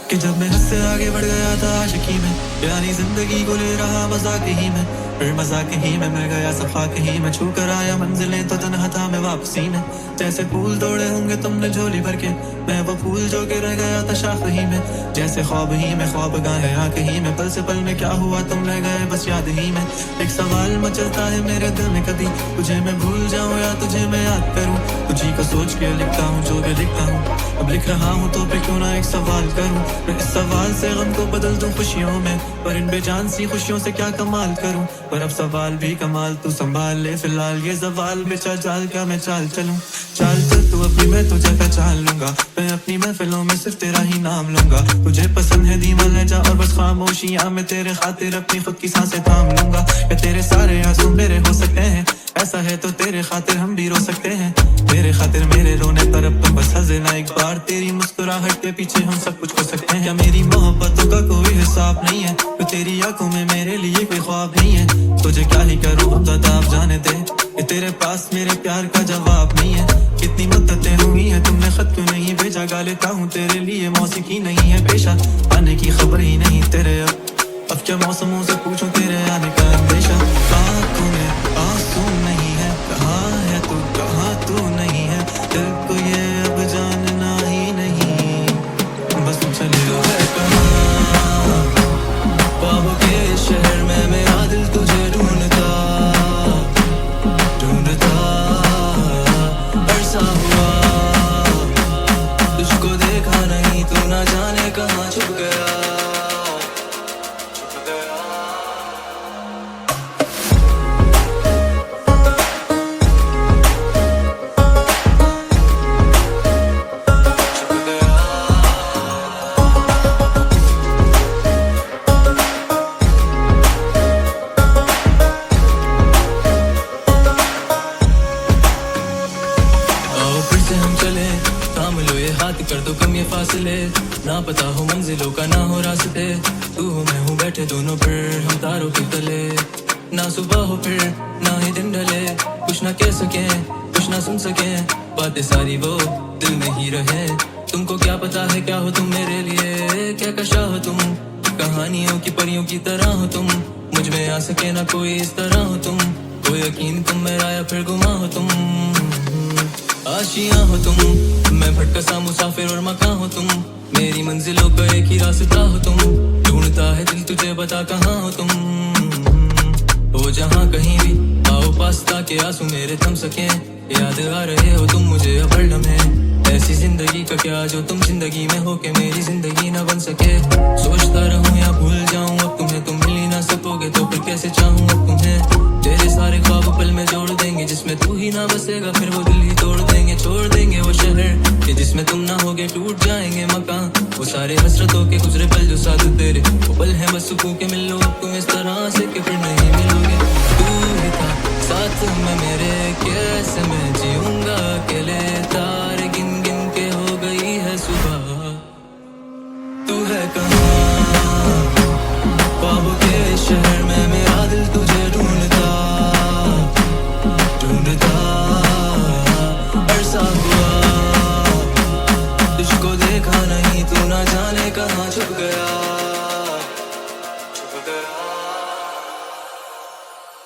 कि जब मैं हद से आगे बढ़ गया था आशिकी में, यानी जिंदगी को ले रहा मजाक ही में, फिर मजाक ही में मैं गया सफाक ही में, छू कर आया मंजिलें तो तन्हा था मैं वापसी में। जैसे फूल तोड़े होंगे तुमने झोली भर के, मैं वो फूल जो के रह गया था शाख ही में। जैसे ख्वाब ही में ख्वाब गाए आंख ही में, पल से पल में क्या हुआ तुम रह गए बस याद ही में। एक सवाल मचलता है मेरे दिल में, कभी तुझे मैं भूल जाऊं या तुझे मैं याद करूं। तुझी को सोच के लिखता हूँ जो भी लिखता हूँ, अब लिख रहा हूँ तो फिर क्यों ना एक सवाल करूं। मैं इस सवाल से गम को बदल दूं खुशियों में, पर इन बेजान सी खुशियों से क्या कमाल करूं। पर अब सवाल भी कमाल तू संभाल ले, फिलहाल ये सवाल बेचा जाल का मैं चाल चलूं। चाल चल तू अपनी मैं तुझे पहचान लूंगा, मैं अपनी महफिलों में सिर्फ तेरा ही नाम लूंगा। तुझे पसंद है धीमा लहजा और बस खामोशियां, मैं तेरे खातिर अपनी खुद की सांसें थाम लूंगा। या तेरे सारे आंसू मेरे हो सकते हैं, ऐसा है तो तेरे खातिर हम भी रो सकते हैं। मेरे खातिर मेरे रोने पर अब तुम बस हंसे ना एक बार, तेरी मुस्कुराहट के पीछे हम सब कुछ हो सकते हैं। क्या मेरी मोहब्बतों का कोई हिसाब नहीं है, तो तेरी आंखों में मेरे लिए कोई ख्वाब नहीं है। तुझे क्या ही करूं अब दादा आप जाने दे, कि तेरे पास मेरे प्यार का जवाब नहीं है। कितनी मुद्दतें हुई हैं तुमने खत क्यों नहीं भेजा, गा लेता हूँ तेरे लिए मौसीकी नहीं है पेशा। आने की खबर ही नहीं तेरे अब क्या मौसमों से पूछूं तेरे आने का अंदेशा। आंखों में आंसू नहीं है, कहाँ है तू कहाँ तू नहीं है, दिल को ये अब जानना ही नहीं, बस तुम चले हो है कहाँ। ख्वाबों के शहर में मेरा दिल तुझे ढूंढता ढूंढता, बरसा हुआ तुझको देखा नहीं, तू ना जाने कहाँ छुप गया। कर दो कम ये फासले, ना पता हो मंजिलों का ना हो रास्ते। तू हो मैं हूँ बैठे दोनों फिर हम तारों के तले, ना सुबह हो फिर ना ही दिन ढले। कुछ ना कह सके कुछ ना सुन सके, बातें सारी वो दिल में ही रहे। तुमको क्या पता है क्या हो तुम मेरे लिए, क्या कशा हो तुम, कहानियों की परियों की तरह हो तुम। मुझ में आ सके ना कोई इस तरह हो तुम, कोई यकीन तुम मेरा या फिर गुमा हो तुम। आशियां हो तुम, मैं भटका सा मुसाफिर और मकां हो तुम। मेरी मंजिलों का एक ही रास्ता हो तुम, ढूंढता है दिल तुझे बता कहाँ हो तुम। हो जहाँ कहीं भी आओ पास ताकि आंसू मेरे थम सके, याद आ रहे हो तुम मुझे अब हर लम्हे। ऐसी जिंदगी का क्या जो तुम जिंदगी में हो के मेरी जिंदगी ना बन सके। सोचता रहूं या भूल जाऊं अब तुम्हें, तुम मिल ही ना सकोगे तो फिर कैसे चाहूं अब तुम्हें। तेरे सारे ख्वाब पल में जोड़ देंगे, जिसमें तू ही ना बसेगा फिर वो दिल ही तोड़ देंगे। छोड़ देंगे वो शहर कि जिसमें तुम ना होगे, टूट जाएंगे मकान वो सारे हसरतों के गुजरे पल जो साथ तेरे। वो पल है बस सुकून के मिल लो अब तुम इस तरह से कि फिर नहीं मिलोगे। तू ही था साथ में मेरे, कैसे मैं जीऊंगा अकेले। तारे